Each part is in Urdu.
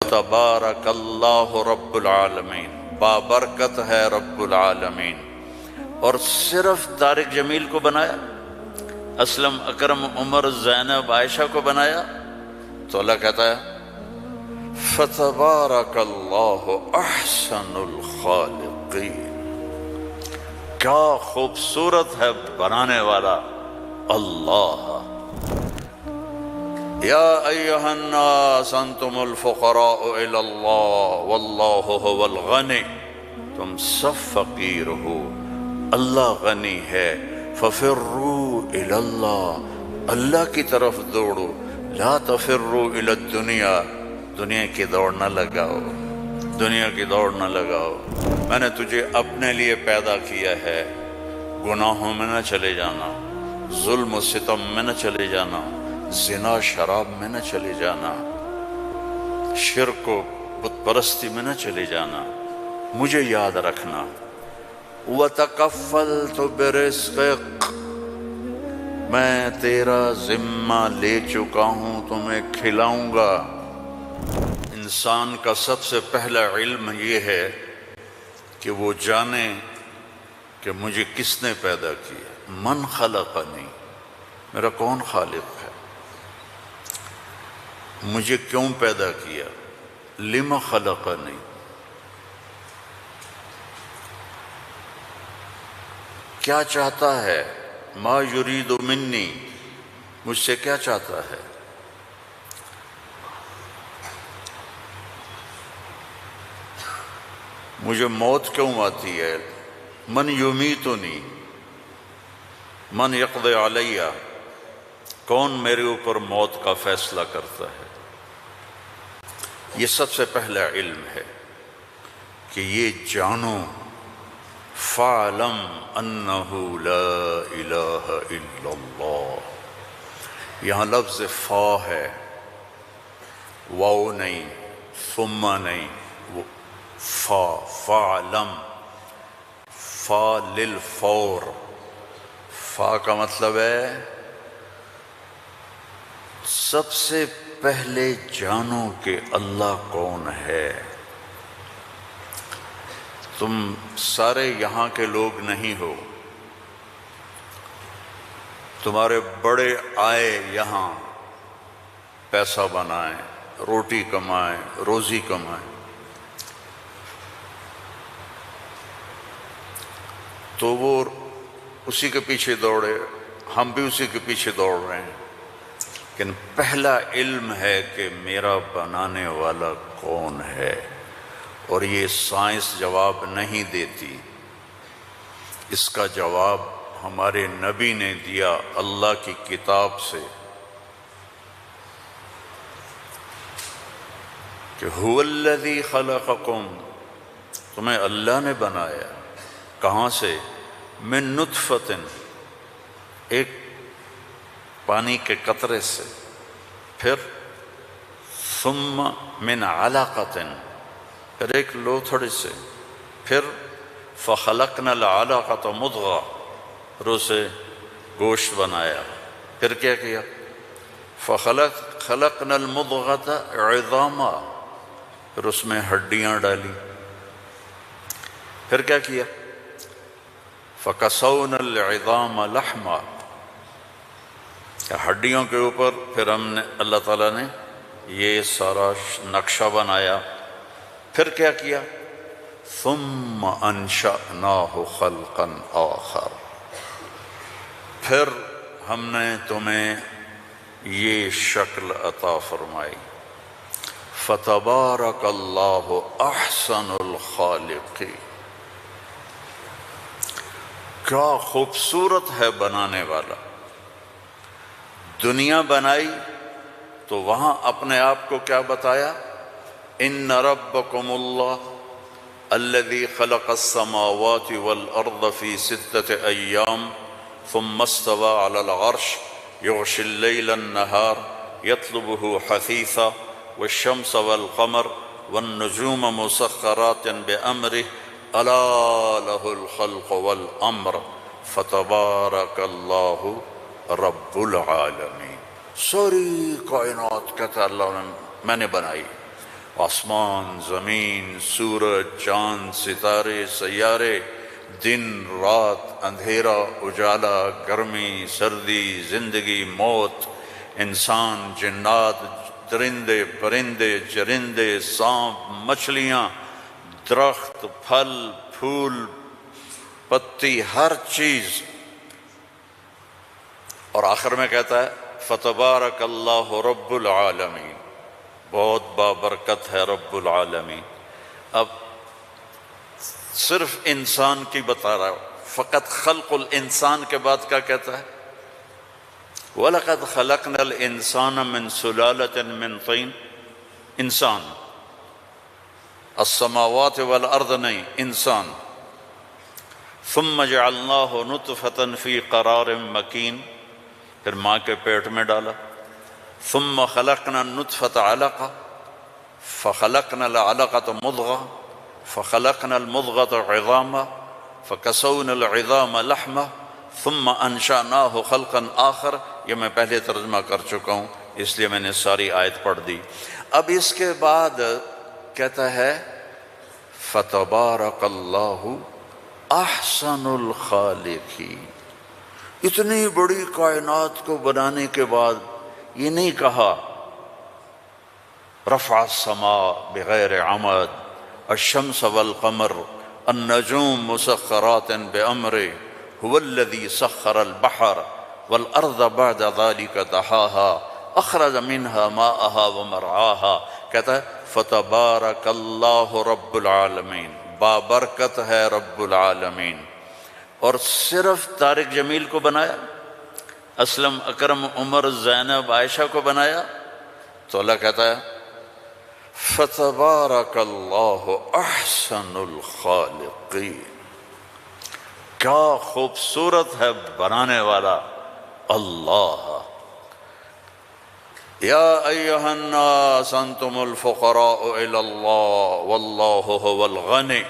تبارک اللہ رب العالمین، بابرکت ہے رب العالمین۔ اور صرف طارق جمیل کو بنایا، اسلم، اکرم، عمر، زینب، عائشہ کو بنایا؟ تو اللہ کہتا ہے فتبارک اللہ احسن الخالقین۔ کیا خوبصورت ہے بنانے والا اللہ۔ یا ایہا الناس انتم الفقراء الی اللہ واللہ هو الغنی، تم سب فقیر ہو، اللہ غنی ہے۔ ففروا الی اللہ، اللہ کی طرف دوڑو، لا تفروا الی الدنیا، دنیا کی دوڑ نہ لگاؤ، دنیا کی دوڑ نہ لگاؤ۔ میں نے تجھے اپنے لیے پیدا کیا ہے، گناہوں میں نہ چلے جانا، ظلم و ستم میں نہ چلے جانا، زنا شراب میں نہ چلے جانا، شرک و بت پرستی میں نہ چلے جانا، مجھے یاد رکھنا۔ وَتَكَفَّلْتُ بِرِزْقِكَ، میں تیرا ذمہ لے چکا ہوں، تمہیں کھلاؤں گا۔ انسان کا سب سے پہلا علم یہ ہے کہ وہ جانے کہ مجھے کس نے پیدا کیا، من خلقنی، میرا کون خالق ہے، مجھے کیوں پیدا کیا، لم خلقنی، کیا چاہتا ہے، ما یرید منی، مجھ سے کیا چاہتا ہے۔ مجھے موت کیوں آتی ہے، من یمیتنی، من یقضی علیہ، کون میرے اوپر موت کا فیصلہ کرتا ہے۔ یہ سب سے پہلا علم ہے کہ یہ جانو، فَعْلَمْ أَنَّهُ لَا إِلَهَ إِلَّا اللَّهُ، یہاں لفظ فا ہے، واو نہیں، ثم نہیں، فا، فَعْلَمْ، فا للفور، فا کا مطلب ہے سب سے پہلے جانو کہ اللہ کون ہے۔ تم سارے یہاں کے لوگ نہیں ہو، تمہارے بڑے آئے یہاں پیسہ بنائیں، روٹی کمائیں، روزی کمائیں، تو وہ اسی کے پیچھے دوڑے، ہم بھی اسی کے پیچھے دوڑ رہے ہیں، لیکن پہلا علم ہے کہ میرا بنانے والا کون ہے۔ اور یہ سائنس جواب نہیں دیتی، اس کا جواب ہمارے نبی نے دیا اللہ کی کتاب سے، کہ هو الذی خلقکم، تمہیں اللہ نے بنایا، کہاں سے، من نطفۃ، ایک پانی کے قطرے سے، پھر ثم من علقۃ، پھر ایک لوتھڑی سے، پھر فخلقنا العلقۃ مضغہ، پھر اسے گوشت بنایا، پھر کیا کیا، خلقنا المضغۃ عظاما، پھر اس میں ہڈیاں ڈالی، پھر کیا کیا، فکسونا العظام لحما، ہڈیوں کے اوپر پھر ہم نے، اللہ تعالیٰ نے یہ سارا نقشہ بنایا، پھر کیا کیا، ثم انشأناہ خلقا آخر، پھر ہم نے تمہیں یہ شکل عطا فرمائی۔ فتبارک اللہ احسن الخالقین، کیا خوبصورت ہے بنانے والا۔ دنیا بنائی تو وہاں اپنے آپ کو کیا بتایا، ان ربکم اللہ الذی خلق السماوات والارض فی 6 ایام ثم استوى على العرش یغشی اللیل النہار یطلبہ حثیثا والشمس والقمر والنجوم مسخرات بأمرہ الا لہ الخلق والامر فتبارک اللہ رب العالمین۔ ساری کائنات کہتا اللہ میں نے بنائی، آسمان، زمین، سورج، چاند، ستارے، سیارے، دن، رات، اندھیرا، اجالا، گرمی، سردی، زندگی، موت، انسان، جنات، درندے، پرندے، چرندے، سانپ، مچھلیاں، درخت، پھل، پھول، پتی، ہر چیز. اور آخر میں کہتا ہے فتبارک اللہ رب العالمین، بہت بابرکت ہے رب العالمین. اب صرف انسان کی بتا رہا ہوں، فقط خلق الانسان کے بعد کیا کہتا ہے؟ وَلَقَدْ خَلَقْنَا الْإِنسَانَ مِنْ سُلَالَةٍ مِنْ طِينٍ. انسان، السماوات والارض نہیں، انسان. ثم جعلناه نطفة في قرار مكين، پھر ماں کے پیٹ میں ڈالا. ثم خلقنا النطفة علقة فخلقنا العلقة مضغة فخلقنا المضغة عظاما فكسونا العظام لحما ثم انشأناه خلقا آخر. یہ میں پہلے ترجمہ کر چکا ہوں اس لیے میں نے ساری آیت پڑھ دی. اب اس کے بعد کہتا ہے فتبارک اللہ احسن الخالقین. اتنی بڑی کائنات کو بنانے کے بعد یہ نہیں کہا رفع السماء بغیر عمد الشمس والقمر النجوم مسخرات بأمره هو الذي سخر البحر والأرض بعد ذلك دحاها أخرج منها ماءها ومرعاها. کہتا ہے فتبارک اللہ رب العالمین، بابرکت ہے رب العالمین. اور صرف طارق جمیل کو بنایا، اسلم، اکرم، عمر، زینب، عائشہ کو بنایا؟ تو اللہ کہتا ہے فتبارک اللہ احسن الخالقین. کیا خوبصورت ہے بنانے والا اللہ. یا ایہا الناس انتم الفقراء الی اللہ واللہ هو الغنی.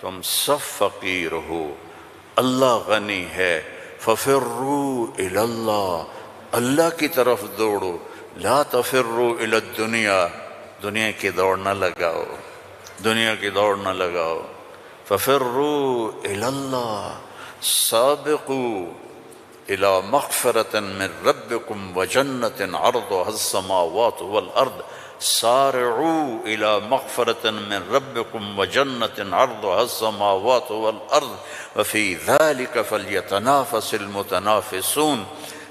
تم سب فقیر ہو، اللہ غنی ہے. ففروا الی اللہ، اللہ کی طرف دوڑو. لا تفروا الی الدنیا، دنیا کی دوڑ نہ لگاؤ، دنیا کی دوڑ نہ لگاؤ. ففروا الی اللہ، سابقوا الى مغفرة من ربكم وجنة عرضها السماوات والأرض. سارعوا الى مغفرة من ربكم وجنة عرضها السماوات والأرض وفي ذلك فليتنافس المتنافسون.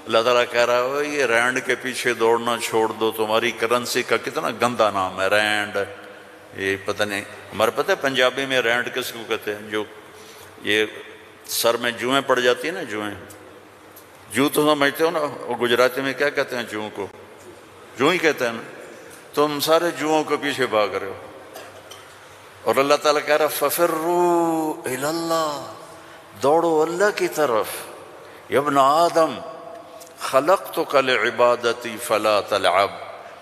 اللہ تعالیٰ کہہ رہا ہے یہ رینڈ کے پیچھے دوڑنا چھوڑ دو. تمہاری کرنسی کا کتنا گندا نام ہے رینڈ. یہ پتہ نہیں، ہمارے پتہ ہے پنجابی میں رینڈ کس کو کہتے ہیں؟ جو یہ سر میں جوئیں پڑ جاتی ہیں نا، جوئیں، جو تو سمجھتے ہو نا، وہ گجراتی میں کیا کہتے ہیں جوؤں کو؟ جو ہی کہتے ہیں نا. تم سارے جوؤں کے پیچھے بھاگ رہے ہو. اور اللہ تعالیٰ کہہ رہا ففروا الی اللہ، دوڑو اللہ کی طرف. یا ابن آدم خلقتک لعبادتی فلا تلعب،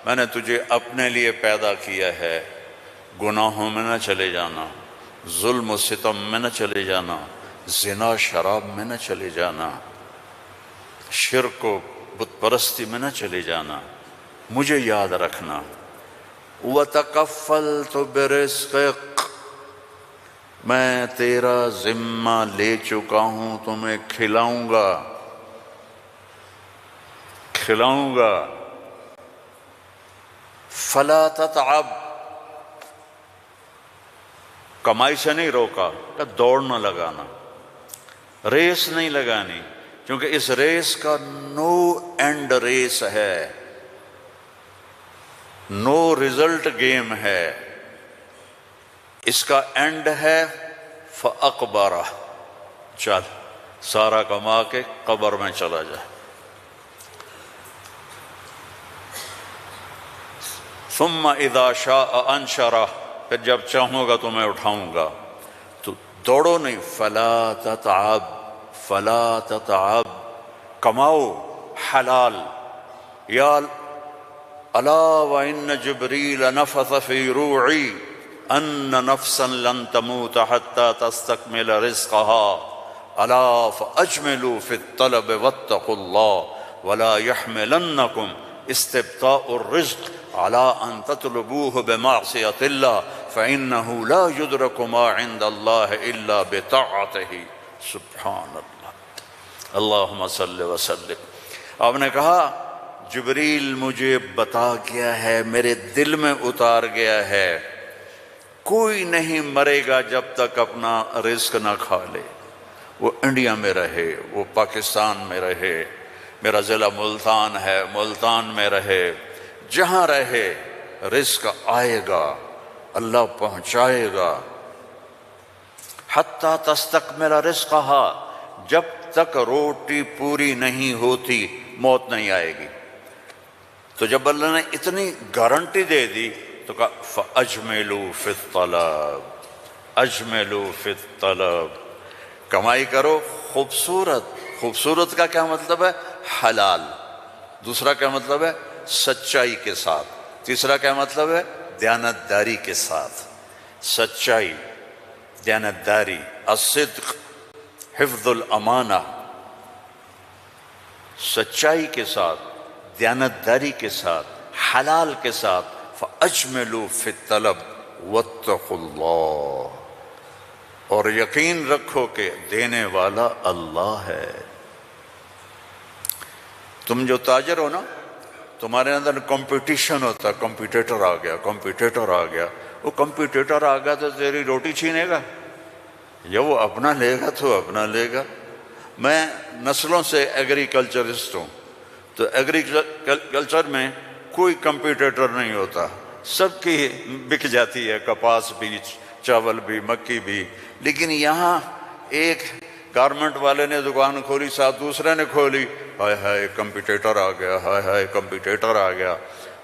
میں نے تجھے اپنے لیے پیدا کیا ہے، گناہوں میں نہ چلے جانا، ظلم و ستم میں نہ چلے جانا، زنا شراب میں نہ چلے جانا، شرک و بت پرستی میں نہ چلے جانا، مجھے یاد رکھنا. وَتَكَفَّلْتُ بِرِزْقِكَ، میں تیرا ذمہ لے چکا ہوں، تمہیں کھلاؤں گا، کھلاؤں گا. فَلَا تَتْعَبْ، کمائی سے نہیں روکا کہ دوڑ نہ لگانا، ریس نہیں لگانی، کیونکہ اس ریس کا نو اینڈ ریس ہے، نو ریزلٹ گیم ہے. اس کا اینڈ ہے فَأَقْبَرَ، چل سارا کما کے قبر میں چلا جا. ثم اذا شاء انشرہ، پھر جب چاہوں گا تو میں اٹھاؤں گا. تو دوڑو نہیں، فلا تتعب، فلا تتعب، کماؤ حلال. یا الا وان جبریل نفث فی روعی ان نفسا لن تموت حتى تستكمل رزقها الا فاجملوا في الطلب واتقوا الله ولا يحملنكم استبطاء الرزق على أن تطلبوه بمعصية الله فإنه لا يدرك ما عند الله إلا بطاعته. سبحان اللہ، اللہم صلی وسلم. آپ نے کہا جبریل مجھے بتا گیا ہے، میرے دل میں اتار گیا ہے، کوئی نہیں مرے گا جب تک اپنا رزق نہ کھا لے. وہ انڈیا میں رہے، وہ پاکستان میں رہے، میرا ضلع ملتان ہے، ملتان میں رہے، جہاں رہے رزق آئے گا، اللہ پہنچائے گا. حتی تستکمل رزقہا، جب تک روٹی پوری نہیں ہوتی موت نہیں آئے گی. تو جب اللہ نے اتنی گارنٹی دے دی تو کہا فَأَجْمِلُوا فِي الطَّلَبِ، اجملوا فی الطلب، کمائی کرو خوبصورت. خوبصورت کا کیا مطلب ہے؟ حلال. دوسرا کیا مطلب ہے؟ سچائی کے ساتھ. تیسرا کیا مطلب ہے؟ دیانتداری کے ساتھ. سچائی، دیانتداری، الصدق، حفظ الامانہ، سچائی کے ساتھ، دیانتداری کے ساتھ، حلال کے ساتھ. فَأَجْمِلُوا فِي الطَّلَبِ وَاتَّقُوا اللَّهَ، اور یقین رکھو کہ دینے والا اللہ ہے. تم جو تاجر ہو نا، تمہارے اندر کمپٹیشن ہوتا ہے، کمپیٹیٹر آ گیا، کمپیٹیٹر آ گیا. وہ کمپیٹیٹر آ گیا تو تیری روٹی چھینے گا، یا وہ اپنا لے گا تو اپنا لے گا. میں نسلوں سے ایگریکلچرسٹ ہوں، تو ایگریکلچر میں کوئی کمپیٹیٹر نہیں ہوتا، سب کی بک جاتی ہے، کپاس بھی، چاول بھی، مکی بھی. لیکن یہاں ایک گارمنٹ والے نے دکان کھولی، ساتھ دوسرے نے کھولی، ہائے ہائے کمپیٹیٹر آ گیا، ہائے ہائے کمپیٹیٹر آ گیا.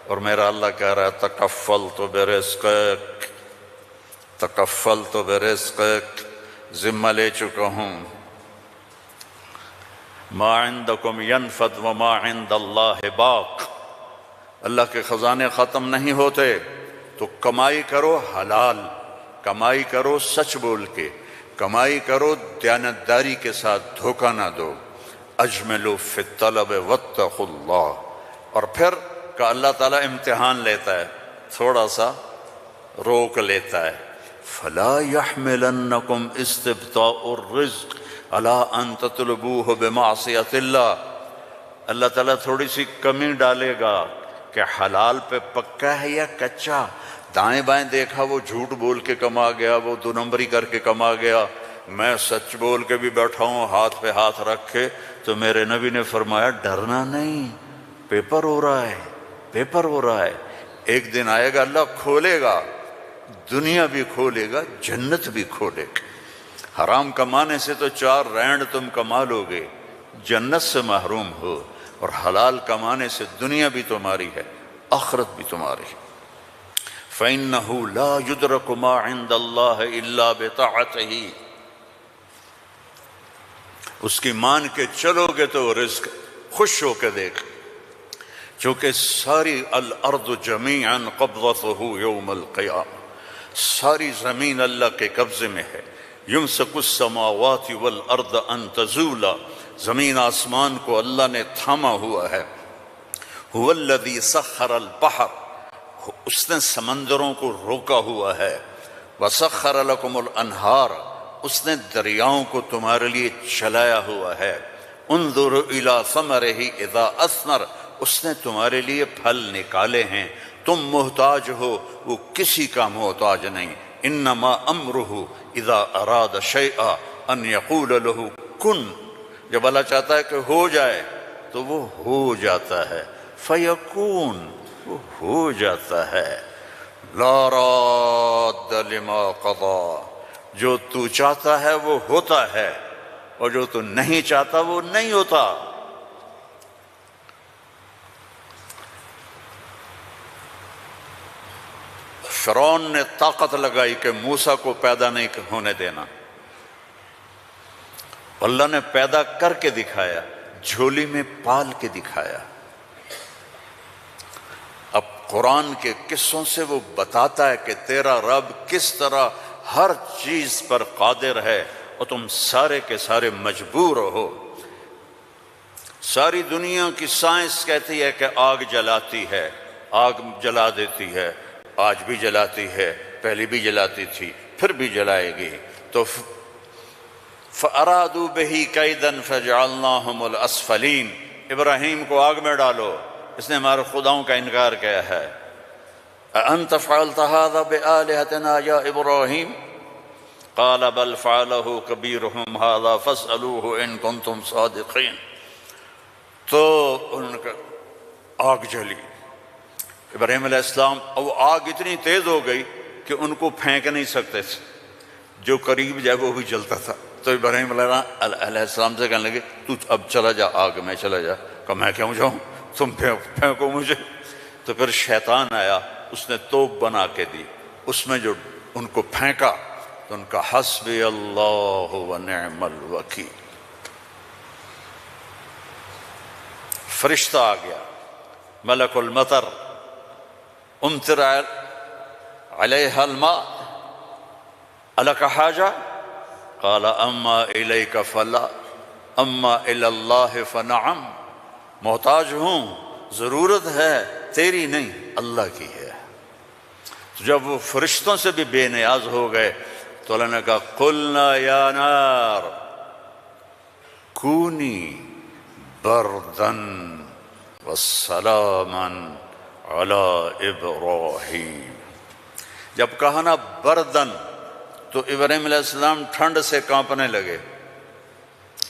اور میرا اللہ کہہ رہا ہے تکفلت برزقک، تکفلت برزقک، ذمہ لے چکا ہوں. ما عندکم ینفد وما عند اللہ باق، اللہ کے خزانے ختم نہیں ہوتے. تو کمائی کرو حلال، کمائی کرو سچ بول کے، کمائی کرو دیانتداری کے ساتھ، دھوکہ نہ دو. اجملوا فی الطلب واتقوا اللہ. اور پھر کہ اللہ تعالیٰ امتحان لیتا ہے، تھوڑا سا روک لیتا ہے. فلا يحملنکم استبطاء الرزق علی ان تطلبوہ بمعصیۃ اللہ. اللہ تعالیٰ تھوڑی سی کمی ڈالے گا کہ حلال پہ پکا ہے یا کچا. دائیں بائیں دیکھا وہ جھوٹ بول کے کما گیا، وہ دو نمبری کر کے کما گیا، میں سچ بول کے بھی بیٹھا ہوں ہاتھ پہ ہاتھ رکھ کے. تو میرے نبی نے فرمایا ڈرنا نہیں، پیپر ہو رہا ہے، پیپر ہو رہا ہے. ایک دن آئے گا اللہ کھولے گا، دنیا بھی کھولے گا، جنت بھی کھولے گا. حرام کمانے سے تو 4 رینڈ تم کما لو گے، جنت سے محروم ہو. اور حلال کمانے سے دنیا بھی تمہاری ہے، آخرت بھی تمہاری ہے. فَإِنَّهُ لَا يُدْرَكُ مَا عِنْدَ اللَّهِ إِلَّا بِطَاعَتِهِ. اس کی مان کے چلو گے تو رزق خوش ہو کے دیکھ. چونکہ ساری الارض جمیعاً قبضتہ یوم القیامہ، ساری زمین اللہ کے قبضے میں ہے. یمسک السماوات والارض ان تزولا، زمین آسمان کو اللہ نے تھاما ہوا ہے. هو الذی سخر البحر، اس نے سمندروں کو روکا ہوا ہے. وسخر لکم الانہار، اس نے دریاؤں کو تمہارے لیے چلایا ہوا ہے. انظر الی ثمرہ اذا اثمر، اس نے تمہارے لیے پھل نکالے ہیں. تم محتاج ہو، وہ کسی کا محتاج نہیں. انما امرہ اذا اراد شیئا ان یقول له کن، جب اللہ چاہتا ہے کہ ہو جائے تو وہ ہو جاتا ہے. فیکون، وہ ہو جاتا ہے. لا راد لما قضا، جو تو چاہتا ہے وہ ہوتا ہے، اور جو تو نہیں چاہتا وہ نہیں ہوتا. فرعون نے طاقت لگائی کہ موسیٰ کو پیدا نہیں ہونے دینا. اللہ نے پیدا کر کے دکھایا، جھولی میں پال کے دکھایا. اب قرآن کے قصوں سے وہ بتاتا ہے کہ تیرا رب کس طرح ہر چیز پر قادر ہے، اور تم سارے کے سارے مجبور ہو. ساری دنیا کی سائنس کہتی ہے کہ آگ جلاتی ہے، آگ جلا دیتی ہے، آج بھی جلاتی ہے، پہلے بھی جلاتی تھی، پھر بھی جلائے گی۔ تو فَأَرَادُوا بِهِ كَيْدًا فَجَعَلْنَاهُمُ الْأَسْفَلِينَ، ابراہیم کو آگ میں ڈالو، اس نے ہمارے خداؤں کا انکار کیا ہے۔ أَأَنْتَ فَعَلْتَ هَذَا بِآلِهَتِنَا يَا إِبْرَاهِيمُ قَالَ بَلْ فَعَلَهُ كَبِيرُهُمْ هَذَا فَاسْأَلُوهُ إِن كُنتُمْ صَادِقِينَ۔ تو ان کا آگ جلی، ابراہیم علیہ السلام، وہ آگ اتنی تیز ہو گئی کہ ان کو پھینک نہیں سکتے تھے، جو قریب جائے وہ بھی جلتا تھا۔ تو ابراہیم علیہ السلام سے کہنے لگے تو اب چلا جا آگ میں، چلا جا۔ کہا میں کیوں جاؤں، تم پھینکو مجھے۔ تو پھر شیطان آیا، اس نے توپ بنا کے دی، اس میں جو ان کو پھینکا تو ان کا حسبی اللہ ونعم الوکیل، فرشتہ آ گیا، ملک المطر، امطر علیہا الماء الک حاجہ قال اما الیک فلا اما الی اللہ فنعم، محتاج ہوں، ضرورت ہے تیری نہیں اللہ کی ہے۔ جب وہ فرشتوں سے بھی بے نیاز ہو گئے تو اللہ نے کہا قلنا یا نار کونی بردن وسلاما علی ابراہیم۔ جب کہا نا بردن تو ابراہیم علیہ السلام ٹھنڈ سے کانپنے لگے،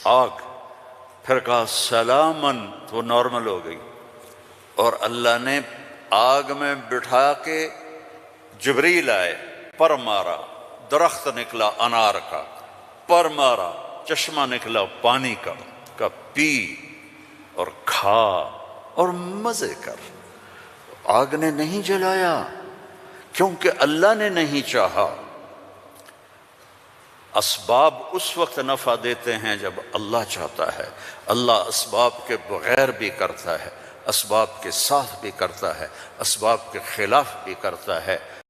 آگ۔ پھر کہا سلامن تو وہ نارمل ہو گئی، اور اللہ نے آگ میں بٹھا کے جبریل آئے، پر مارا، درخت نکلا انار کا، پر مارا، چشمہ نکلا پانی کا پی اور کھا اور مزے کر۔ آگ نے نہیں جلایا کیونکہ اللہ نے نہیں چاہا۔ اسباب اس وقت نفع دیتے ہیں جب اللہ چاہتا ہے۔ اللہ اسباب کے بغیر بھی کرتا ہے، اسباب کے ساتھ بھی کرتا ہے، اسباب کے خلاف بھی کرتا ہے۔